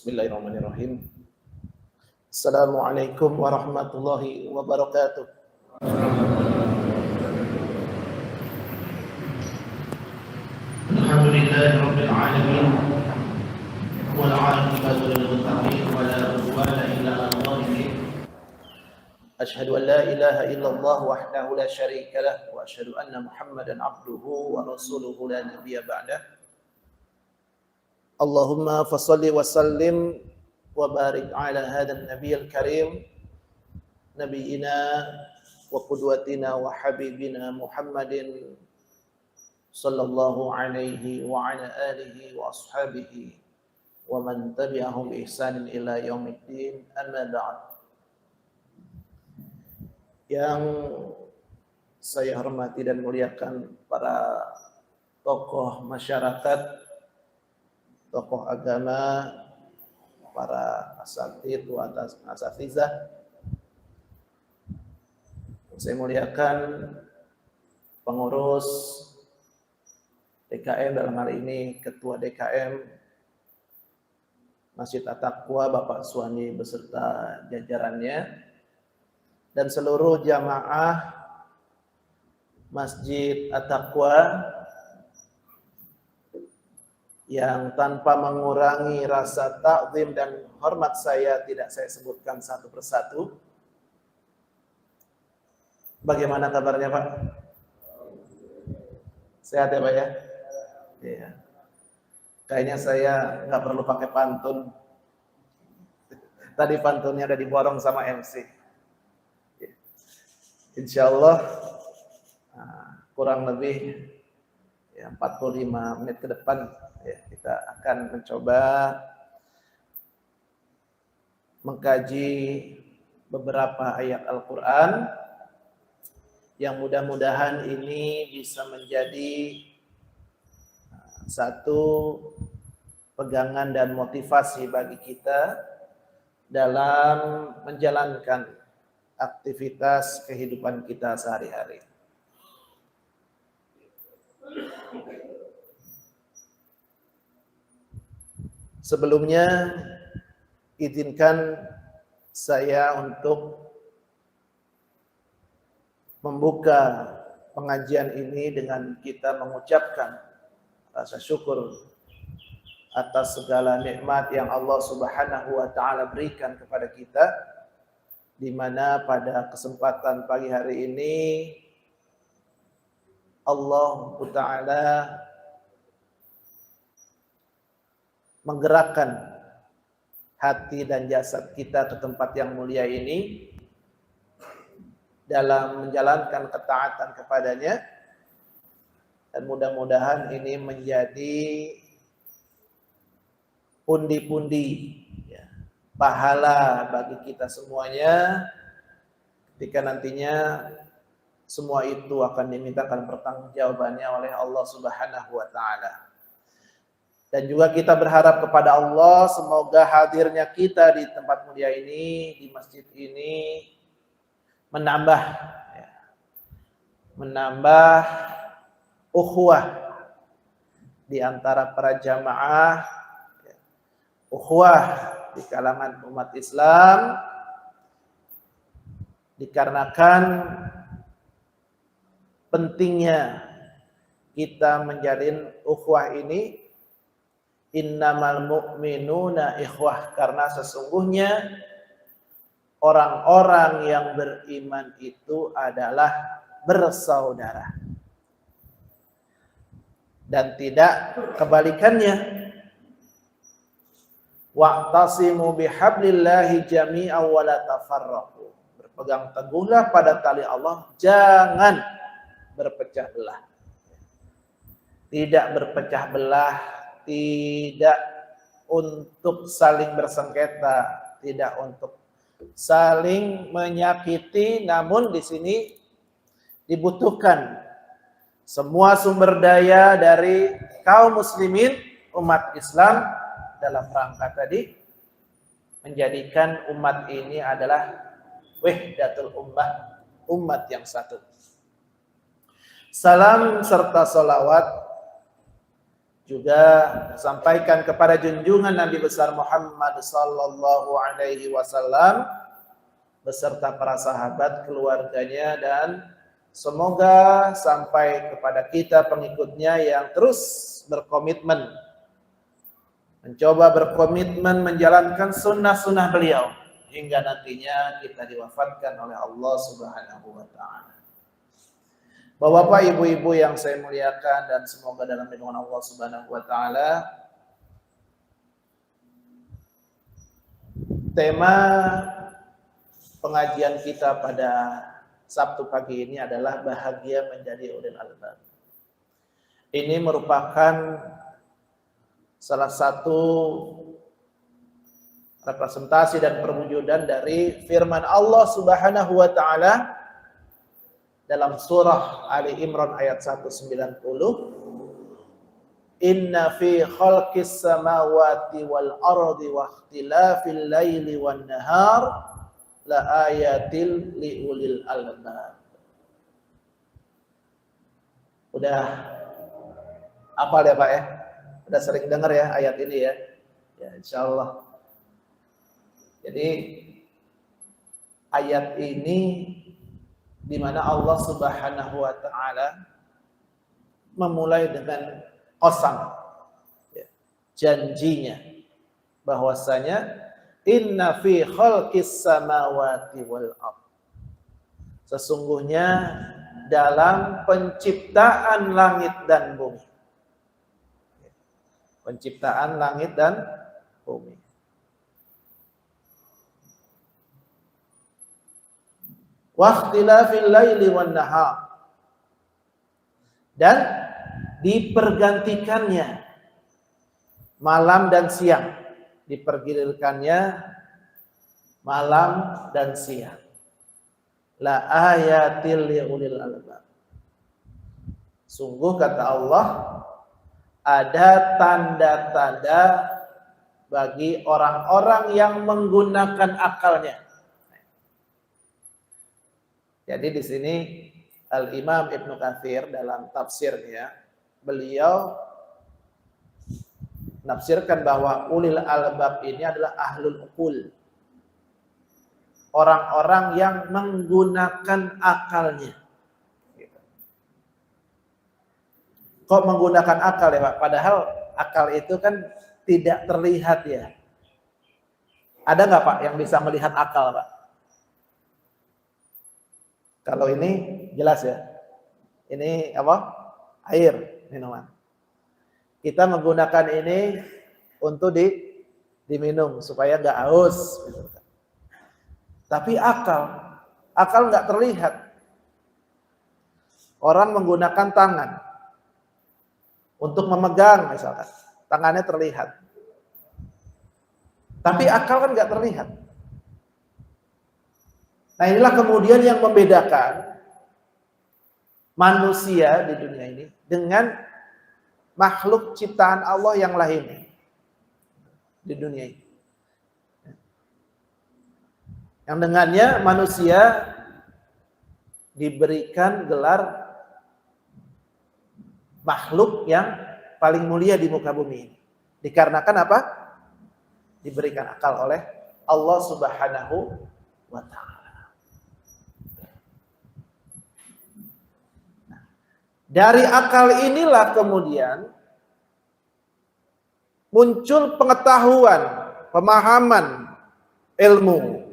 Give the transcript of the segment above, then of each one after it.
Bismillahirrahmanirrahim. Assalamualaikum warahmatullahi wabarakatuh. Alhamdulillahirabbil alamin. Wal 'aqibatu lil muttaqin wa la 'udwana illa 'alal zalimin. Asyhadu an la ilaha illallah wahdahu la syarika lah wa asyhadu anna Muhammadan 'abduhu wa rasuluhu la nabiyya ba'dah. Allahumma fassalli wa sallim wa barik ala hadzal nabiyil karim nabiyina wa qudwatina wa habibina Muhammadin sallallahu alaihi wa ala alihi wa ashabihi wa man tabi'ahum bi ihsanin ila yaumiddin, amma ba'd. Yang saya hormati dan muliakan para tokoh masyarakat, tokoh agama, para asatidz wa asatizah. Saya muliakan pengurus DKM, dalam hal ini Ketua DKM Masjid At-Taqwa Bapak Suwandi beserta jajarannya, dan seluruh jamaah Masjid At-Taqwa yang tanpa mengurangi rasa takzim dan hormat saya tidak saya sebutkan satu persatu. Bagaimana kabarnya, Pak? Sehat ya, Pak ya? Iya. Kayaknya saya nggak perlu pakai pantun. Tadi pantunnya udah diborong sama MC. Insya Allah kurang lebih 45 menit ke depan kita akan mencoba mengkaji beberapa ayat Al-Quran yang mudah-mudahan ini bisa menjadi satu pegangan dan motivasi bagi kita dalam menjalankan aktivitas kehidupan kita sehari-hari. Sebelumnya, izinkan saya untuk membuka pengajian ini dengan kita mengucapkan rasa syukur atas segala nikmat yang Allah Subhanahu wa taala berikan kepada kita, di mana pada kesempatan pagi hari ini Allah taala menggerakkan hati dan jasad kita ke tempat yang mulia ini dalam menjalankan ketaatan kepadanya, dan mudah-mudahan ini menjadi pundi-pundi pahala bagi kita semuanya ketika nantinya semua itu akan dimintakan pertanggungjawabannya oleh Allah Subhanahu wa taala. Dan juga kita berharap kepada Allah semoga hadirnya kita di tempat mulia ini, di masjid ini, menambah ukhuwah di antara para jamaah, ukhuwah di kalangan umat Islam, dikarenakan pentingnya kita menjalin ukhuwah ini. Innamal mu'minuna ikhwah, karena sesungguhnya orang-orang yang beriman itu adalah bersaudara, dan tidak kebalikannya. Wa'tasimu bihablillahi jami'an wa la tafarraqu, berpegang teguhlah pada tali Allah, jangan berpecah belah. Tidak berpecah belah, tidak untuk saling bersengketa, tidak untuk saling menyakiti, namun di sini dibutuhkan semua sumber daya dari kaum muslimin, umat Islam, dalam rangka tadi menjadikan umat ini adalah wahdatul ummah, umat yang satu. Salam serta salawat juga sampaikan kepada junjungan Nabi besar Muhammad sallallahu alaihi wasallam beserta para sahabat, keluarganya, dan semoga sampai kepada kita pengikutnya yang terus berkomitmen, mencoba berkomitmen menjalankan sunnah-sunnah beliau hingga nantinya kita diwafatkan oleh Allah Subhanahu wa ta'ala. Bapak, ibu-ibu yang saya muliakan dan semoga dalam lindungan Allah Subhanahu wa ta'ala, tema pengajian kita pada Sabtu pagi ini adalah bahagia menjadi ulil albab. Ini merupakan salah satu representasi dan perwujudan dari firman Allah Subhanahu wa ta'ala dalam surah Ali Imran ayat 190, inna fi khalqis samawati wal ardi wa ikhtilafil laili wan nahar la ayatil liulil albab. Udah hafal ya Pak ya? Udah sering dengar ya ayat ini ya? Ya insyaallah. Jadi ayat ini di mana Allah Subhanahu wa ta'ala memulai dengan qasam, ya, janjinya bahwasanya inna fi khalqis samawati wal ardh, sesungguhnya dalam penciptaan langit dan bumi, penciptaan langit dan bumi, waqtilafil laili wan nahar, dan dipergantikannya malam dan siang, dipergilirkannya malam dan siang. La ayatil liulil albab. Sungguh kata Allah, ada tanda-tanda bagi orang-orang yang menggunakan akalnya. Jadi di sini Al-Imam Ibnu Katsir dalam tafsirnya, beliau menafsirkan bahwa ulil albab ini adalah ahlul uqul, orang-orang yang menggunakan akalnya. Kok menggunakan akal ya Pak? Padahal akal itu kan tidak terlihat ya. Ada nggak Pak yang bisa melihat akal Pak? Kalau ini jelas ya. Ini apa? Air, minuman. Kita menggunakan ini untuk diminum supaya nggak haus. Tapi akal nggak terlihat. Orang menggunakan tangan untuk memegang misalkan, tangannya terlihat. Tapi akal kan nggak terlihat. Nah inilah kemudian yang membedakan manusia di dunia ini dengan makhluk ciptaan Allah yang lain di dunia ini. Yang dengannya manusia diberikan gelar makhluk yang paling mulia di muka bumi ini. Dikarenakan apa? Diberikan akal oleh Allah Subhanahu wa ta'ala. Dari akal inilah kemudian muncul pengetahuan, pemahaman, ilmu.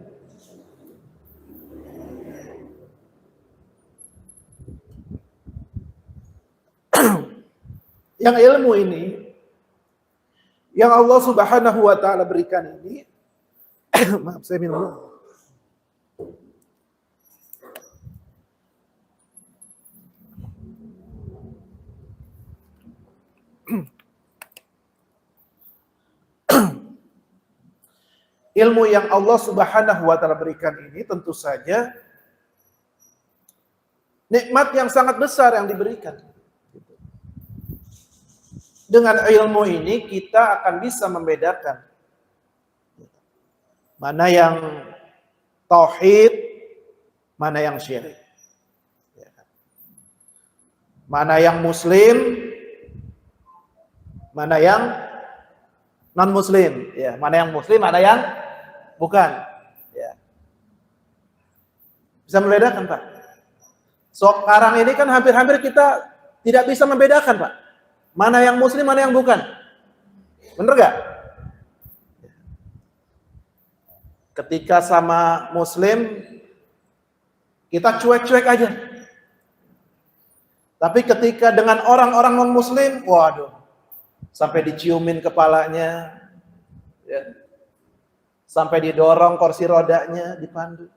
Yang ilmu ini, yang Allah Subhanahu wa ta'ala berikan ini, maaf saya minum dulu. Ilmu yang Allah Subhanahu wa ta'ala berikan ini tentu saja nikmat yang sangat besar yang diberikan. Dengan ilmu ini kita akan bisa membedakan mana yang tauhid, mana yang syirik. Mana yang muslim, mana yang non muslim, ya, mana yang muslim, mana yang bukan, ya. Bisa membedakan, Pak. Sekarang ini kan hampir-hampir kita tidak bisa membedakan, Pak. Mana yang muslim, mana yang bukan. Bener gak? Ketika sama muslim, kita cuek-cuek aja. Tapi ketika dengan orang-orang non-muslim, waduh, sampai diciumin kepalanya, ya. Sampai didorong kursi rodanya, dipandu.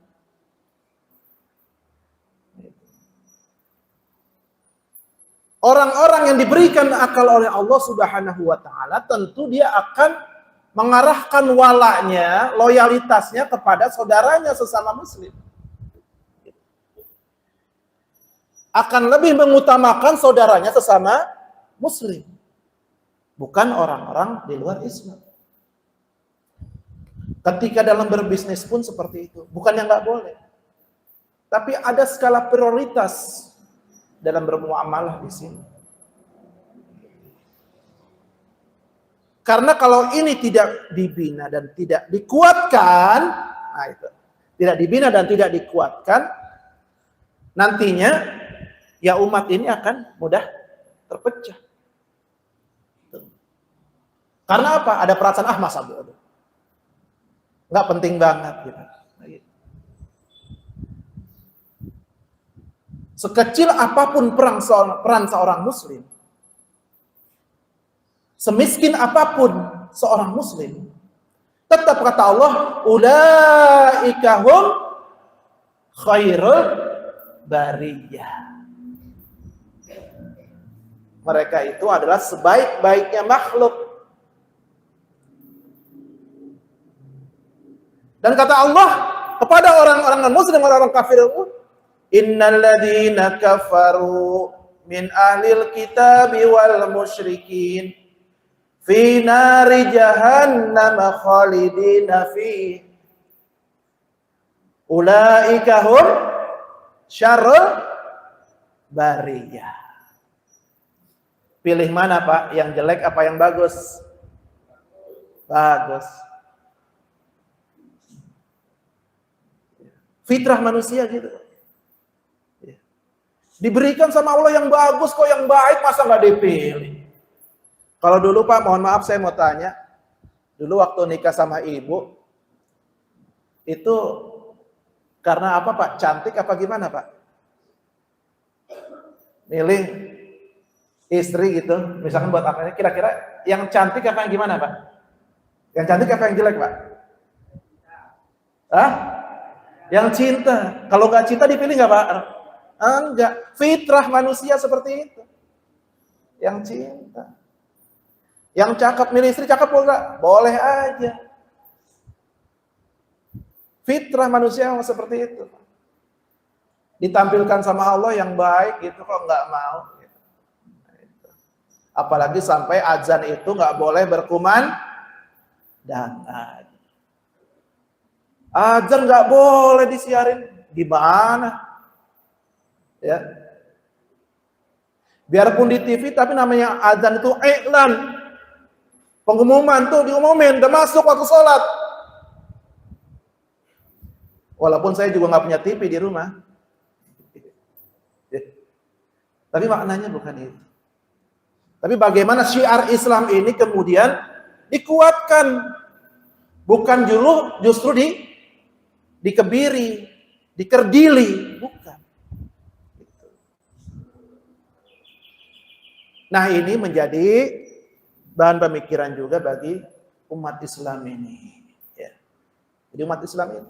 Orang-orang yang diberikan akal oleh Allah Subhanahu wa Ta'ala, tentu dia akan mengarahkan walaknya, loyalitasnya kepada saudaranya sesama muslim. Akan lebih mengutamakan saudaranya sesama muslim, bukan orang-orang di luar Islam. Ketika dalam berbisnis pun seperti itu, bukannya nggak boleh, tapi ada skala prioritas dalam bermuamalah di sini. Karena kalau ini tidak dibina dan tidak dikuatkan, nah itu, tidak dibina dan tidak dikuatkan, nantinya ya umat ini akan mudah terpecah. Karena apa? Ada perasaan masa bodoh, nggak penting banget gitu. Sekecil apapun peran seorang muslim, semiskin apapun seorang muslim, tetap kata Allah, ulaika hum khairul bariyah. Mereka itu adalah sebaik-baiknya makhluk. Dan kata Allah kepada orang-orang non-muslim, orang-orang kafir, innal ladzina kafaru min ahlil kitabi wal musyrikin fi nari jahannam khalidina fi ulaika hum syarrul bariyah. Pilih mana, Pak? Yang jelek apa yang bagus? Bagus. Fitrah manusia gitu. Diberikan sama Allah yang bagus kok, yang baik, masa nggak dipilih? Kalau dulu, Pak, mohon maaf saya mau tanya, dulu waktu nikah sama ibu, itu karena apa, Pak? Cantik apa gimana, Pak? Milih istri gitu, misalkan buat apa? Kira-kira yang cantik apa yang gimana, Pak? Yang cantik apa yang jelek, Pak? Hah? Yang cinta. Kalau nggak cinta dipilih nggak, Pak? Enggak, fitrah manusia seperti itu. Yang cinta. Yang cakep, milih istri cakep enggak? Boleh aja. Fitrah manusia yang seperti itu. Ditampilkan sama Allah yang baik gitu kok enggak mau. Apalagi sampai azan itu enggak boleh berkumandang. Azan enggak boleh disiarin. Gimana? Ya, biarpun di TV, tapi namanya azan itu iklan, pengumuman tuh diumumin, udah masuk waktu sholat. Walaupun saya juga nggak punya TV di rumah, tapi maknanya bukan itu. Tapi bagaimana syiar Islam ini kemudian dikuatkan, bukan justru dikebiri, dikerdili, bukan. Nah, ini menjadi bahan pemikiran juga bagi umat Islam ini. Ya. Jadi umat Islam ini,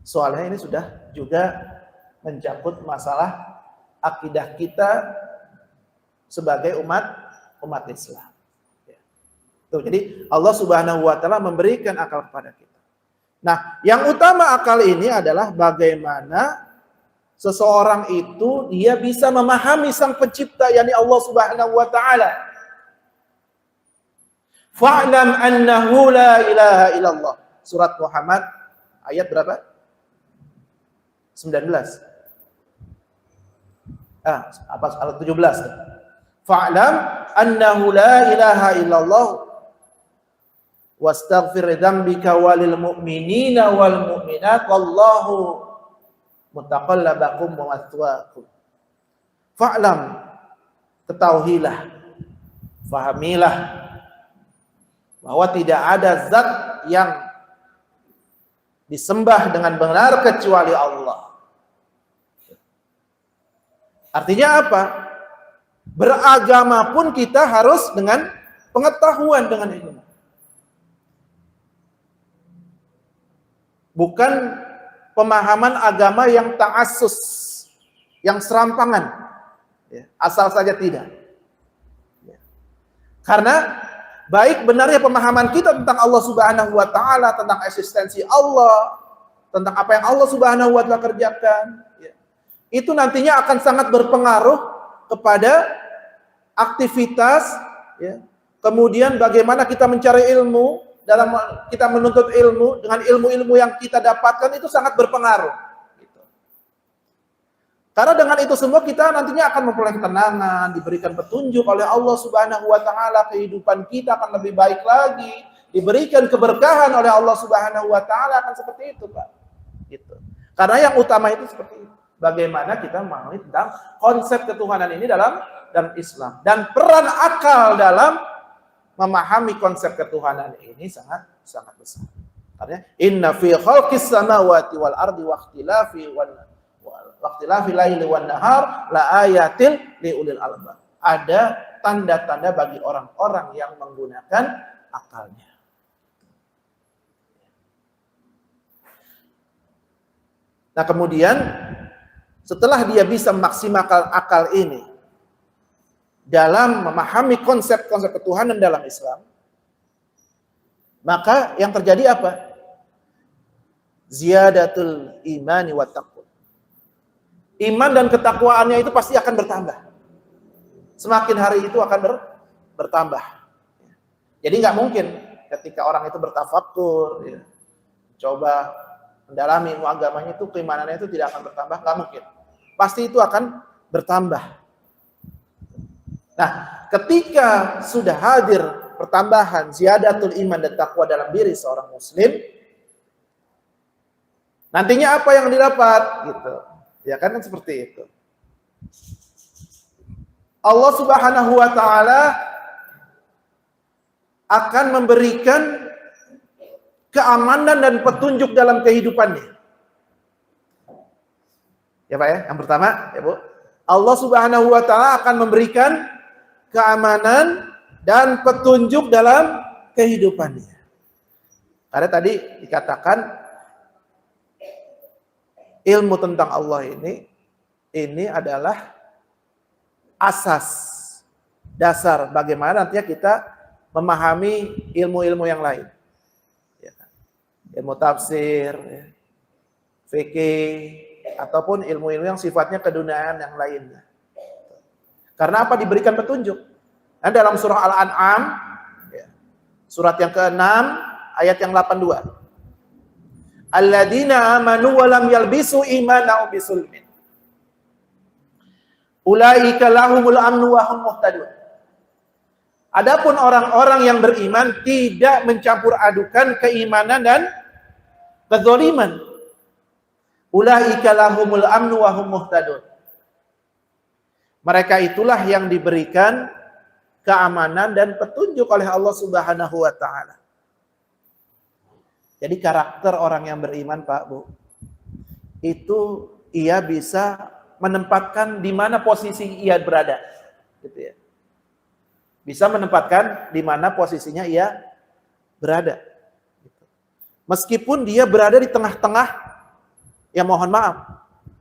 soalnya ini sudah juga mencakup masalah akidah kita sebagai umat Islam. Ya. Tuh, jadi Allah Subhanahu wa Ta'ala memberikan akal kepada kita. Nah, yang utama akal ini adalah bagaimana seseorang itu dia bisa memahami sang pencipta, yakni Allah Subhanahu wa Ta'ala. Fa'lam annahu la ilaha illallah. Surat Muhammad ayat berapa? 19. Ayat 17. Fa'lam annahu la ilaha illallah wastaghfir dzambika walil mu'minina wal mu'minat wallahu mutaqallabakum wa mathwaakum. Fa'lam, ketahuilah, fahamilah bahwa tidak ada zat yang disembah dengan benar kecuali Allah. Artinya apa? Beragama pun kita harus dengan pengetahuan, dengan ilmu. Bukan pemahaman agama yang ta'assus, yang serampangan, asal saja tidak. Karena baik benarnya pemahaman kita tentang Allah Subhanahu wa taala, tentang eksistensi Allah, tentang apa yang Allah Subhanahu wa taala kerjakan, itu nantinya akan sangat berpengaruh kepada aktivitas, kemudian bagaimana kita mencari ilmu, dalam kita menuntut ilmu, dengan ilmu-ilmu yang kita dapatkan itu sangat berpengaruh. Karena dengan itu semua kita nantinya akan memperoleh ketenangan, diberikan petunjuk oleh Allah Subhanahu wa taala, kehidupan kita akan lebih baik lagi, diberikan keberkahan oleh Allah Subhanahu wa taala, akan seperti itu, Pak. Gitu. Karena yang utama itu seperti itu. Bagaimana kita memahami tentang konsep ketuhanan ini dalam Islam, dan peran akal dalam memahami konsep ketuhanan ini sangat besar. Karena inna fi khalqis samawati wal ardi wa ikhtilafi laili wan nahar la ayatil liulil albab. Ada tanda-tanda bagi orang-orang yang menggunakan akalnya. Nah, kemudian setelah dia bisa memaksimalkan akal ini dalam memahami konsep-konsep ketuhanan dalam Islam, maka yang terjadi apa? Ziyadatul imani wa taqwa. Iman dan ketakwaannya itu pasti akan bertambah. Semakin hari itu akan bertambah. Jadi nggak mungkin ketika orang itu bertafakkur, coba mendalami ilmu agamanya, itu keimanannya itu tidak akan bertambah, nggak mungkin. Pasti itu akan bertambah. Nah, ketika sudah hadir pertambahan ziyadatul iman dan takwa dalam diri seorang muslim, nantinya apa yang didapat gitu. Ya kan seperti itu. Allah Subhanahu wa taala akan memberikan keamanan dan petunjuk dalam kehidupannya. Ya Pak ya, yang pertama ya Bu, Allah Subhanahu wa taala akan memberikan keamanan dan petunjuk dalam kehidupannya. Karena tadi dikatakan ilmu tentang Allah ini adalah asas dasar bagaimana nantinya kita memahami ilmu-ilmu yang lain. Ilmu tafsir, fikih, ataupun ilmu-ilmu yang sifatnya keduniaan yang lainnya. Karena apa? Diberikan petunjuk. Nah, dalam surah Al-An'am, surat yang ke-6, ayat yang 82. Alladzina amanu wa lam yalbisu imanahum bisulmin. Ulaika lahumul amnu wa hum muhtadun. Adapun orang-orang yang beriman tidak mencampur adukan keimanan dan kezaliman. Ulaika lahumul amnu wa hum muhtadun. Mereka itulah yang diberikan keamanan dan petunjuk oleh Allah Subhanahu wa taala. Jadi karakter orang yang beriman, Pak Bu, itu ia bisa menempatkan di mana posisi ia berada, gitu ya. Bisa menempatkan di mana posisinya ia berada. Meskipun dia berada di tengah-tengah, ya mohon maaf,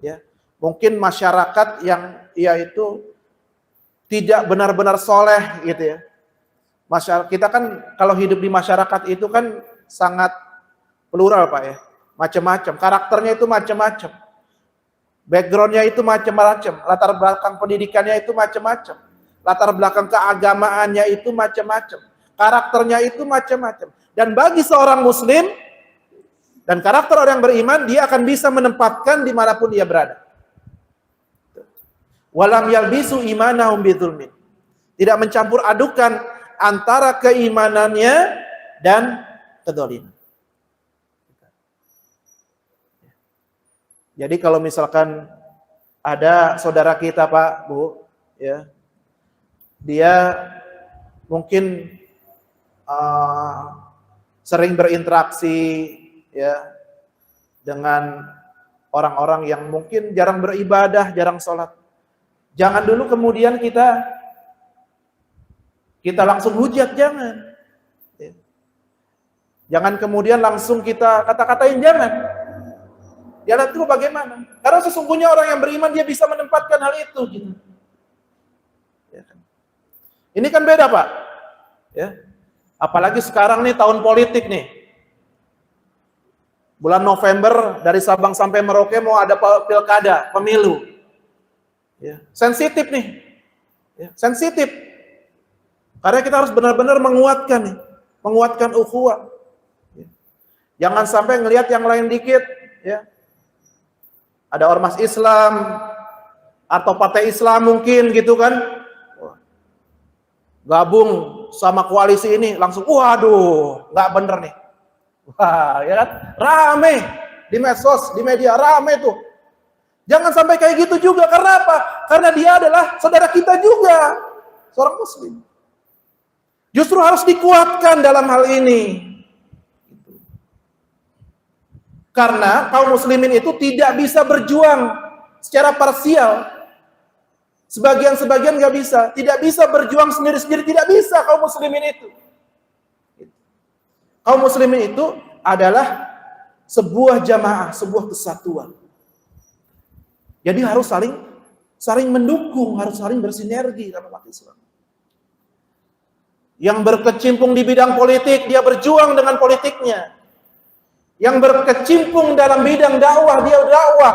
ya. Mungkin masyarakat yang ia itu tidak benar-benar soleh gitu ya. Masyarakat kita kan kalau hidup di masyarakat itu kan sangat plural Pak ya. Macam-macam, karakternya itu macam-macam. Backgroundnya itu macam-macam, latar belakang pendidikannya itu macam-macam. Latar belakang keagamaannya itu macam-macam. Karakternya itu macam-macam. Dan bagi seorang muslim dan karakter orang beriman, dia akan bisa menempatkan dimanapun dia berada. Walam yalbisu imanahum bidzulmin. Tidak mencampur adukan antara keimanannya dan kedzaliman. Jadi kalau misalkan ada saudara kita Pak, Bu, ya, dia mungkin sering berinteraksi ya dengan orang-orang yang mungkin jarang beribadah, jarang sholat. Jangan dulu kemudian kita langsung hujat, jangan. Ya. Jangan kemudian langsung kita kata-katain, jangan. Ya lihat dulu bagaimana. Karena sesungguhnya orang yang beriman dia bisa menempatkan hal itu. Gitu. Ya kan? Ini kan beda Pak. Ya. Apalagi sekarang nih tahun politik nih. Bulan November dari Sabang sampai Merauke mau ada pilkada, pemilu. Ya. Sensitif nih. Ya. Sensitif. Karena kita harus benar-benar menguatkan nih. Menguatkan ukhuwah. Ya. Jangan sampai ngelihat yang lain dikit. Ya. Ada ormas Islam atau partai Islam mungkin gitu kan, gabung sama koalisi ini langsung, waduh, nggak bener nih, wah, ya kan, rame di medsos, di media rame tuh. Jangan sampai kayak gitu juga, karena apa? Karena dia adalah saudara kita juga, seorang Muslim. Justru harus dikuatkan dalam hal ini. Karena kaum muslimin itu tidak bisa berjuang secara parsial. Sebagian-sebagian nggak bisa. Tidak bisa berjuang sendiri-sendiri. Tidak bisa kaum muslimin itu. Kaum muslimin itu adalah sebuah jamaah, sebuah kesatuan. Jadi harus saling mendukung, harus saling bersinergi dalam umat Islam. Yang berkecimpung di bidang politik, dia berjuang dengan politiknya. Yang berkecimpung dalam bidang dakwah, dia dakwah.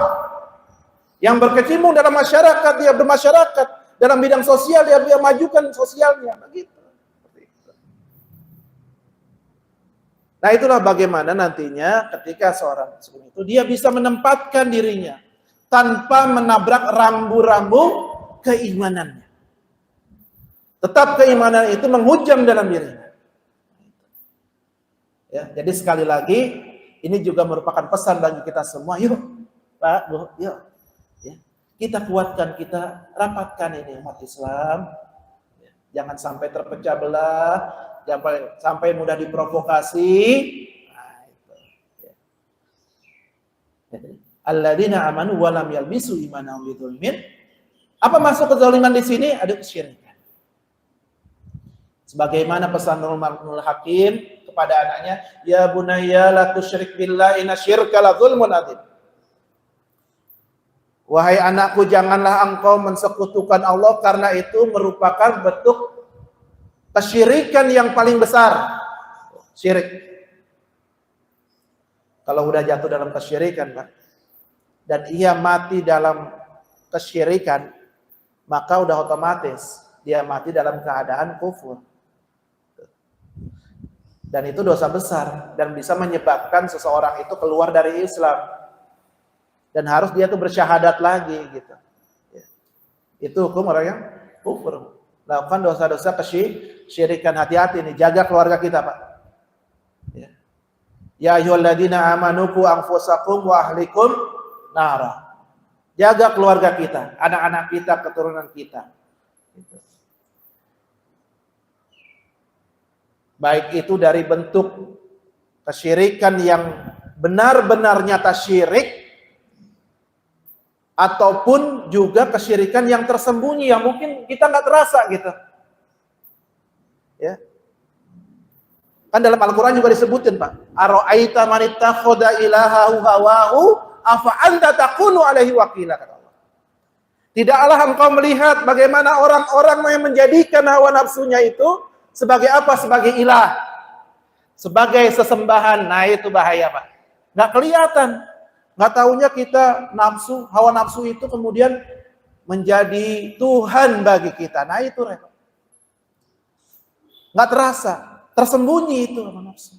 Yang berkecimpung dalam masyarakat, dia bermasyarakat. Dalam bidang sosial, dia majukan sosialnya. Begitu. Nah itulah bagaimana nantinya ketika seorang muslim itu, dia bisa menempatkan dirinya tanpa menabrak rambu-rambu keimanannya. Tetap keimanan itu menghujam dalam dirinya. Ya, jadi sekali lagi, ini juga merupakan pesan bagi kita semua. Yuk, Pak, Bu, yuk. Ya. Kita kuatkan, kita rapatkan ini umat Islam. Ya. Jangan sampai terpecah belah, jangan sampai mudah diprovokasi. Nah, itu. Ya. Alladzina amanu wa lam yalbisu imanahum bidzulmin. Apa masuk kezaliman di sini? Ada kesyirikan. Sebagaimana pesan Luqmanul Hakim kepada anaknya, ya bunayya la tusyrik billahi inna syirka la dzulmun adzim. Wahai anakku, janganlah engkau mensekutukan Allah, karena itu merupakan bentuk kesyirikan yang paling besar. Syirik. Kalau udah jatuh dalam kesyirikan, Pak, dan ia mati dalam kesyirikan, maka udah otomatis dia mati dalam keadaan kufur. Dan itu dosa besar dan bisa menyebabkan seseorang itu keluar dari Islam dan harus dia tuh bersyahadat lagi gitu. Ya. Itu hukum orang yang kufur. Lakukan dosa-dosa kesyirikan, hati-hati nih, jaga keluarga kita Pak. Ya ayyuhalladzina amanu qu anfusakum wa ahlikum nara. Jaga keluarga kita, anak-anak kita, keturunan kita. Gitu. Baik itu dari bentuk kesyirikan yang benar-benar nyata syirik, ataupun juga kesyirikan yang tersembunyi yang mungkin kita nggak terasa gitu. Ya. Kan dalam Al-Quran juga disebutin Pak. Ara'aita man ittakhadha ilahahu hawahu afa anta takunu alaihi wakila, kata Allah. Tidaklah engkau melihat bagaimana orang-orang yang menjadikan hawa nafsunya itu sebagai apa? Sebagai ilah, sebagai sesembahan. Nah itu bahaya Pak. Nggak kelihatan, nggak taunya kita nafsu, hawa nafsu itu kemudian menjadi Tuhan bagi kita. Nah itu repot. Nggak terasa, tersembunyi itu hawa nafsu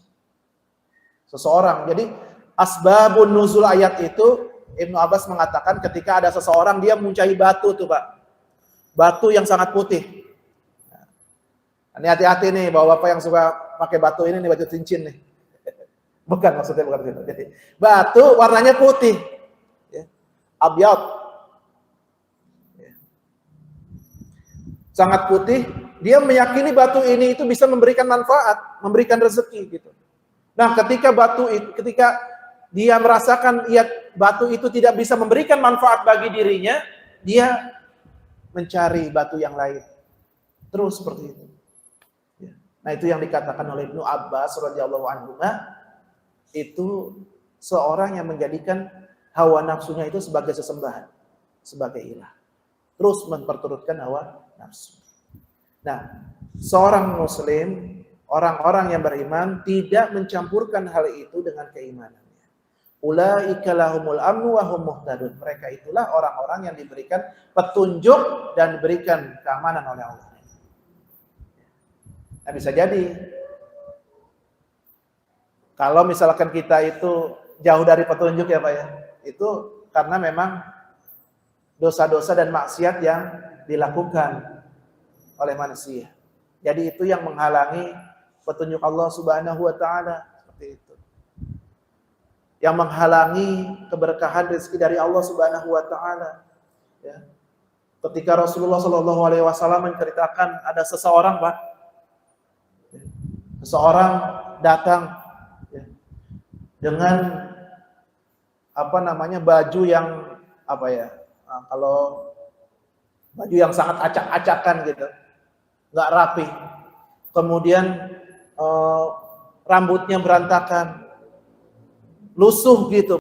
seseorang. Jadi asbabun nuzul ayat itu, Ibnu Abbas mengatakan ketika ada seseorang dia muncahi batu tuh Pak, batu yang sangat putih. Ini hati-hati nih, bahwa bapak yang suka pakai batu ini nih, batu cincin nih. Bukan, maksudnya bukan itu. Jadi batu warnanya putih, ya. Abyad, ya. Sangat putih. Dia meyakini batu ini itu bisa memberikan manfaat, memberikan rezeki gitu. Nah, ketika dia merasakan batu itu tidak bisa memberikan manfaat bagi dirinya, dia mencari batu yang lain. Terus seperti itu. Nah, itu yang dikatakan oleh Ibnu Abbas radhiyallahu anhu, itu seorang yang menjadikan hawa nafsunya itu sebagai sesembahan, sebagai ilah. Terus memperturutkan hawa nafsu. Nah, seorang muslim, orang-orang yang beriman tidak mencampurkan hal itu dengan keimanannya. Ulaika lahumul amnu wa hum muhtadun. Mereka itulah orang-orang yang diberikan petunjuk dan diberikan keamanan oleh Allah. Nah, bisa jadi kalau misalkan kita itu jauh dari petunjuk ya Pak ya, itu karena memang dosa-dosa dan maksiat yang dilakukan oleh manusia. Jadi itu yang menghalangi petunjuk Allah Subhanahu wa taala, seperti itu. Yang menghalangi keberkahan rezeki dari Allah Subhanahu wa taala. Ya. Ketika Rasulullah Shallallahu alaihi wasallam menceritakan ada seseorang, Pak. Seseorang datang, ya, dengan baju yang kalau baju yang sangat acak-acakan gitu, nggak rapi, kemudian rambutnya berantakan, lusuh gitu.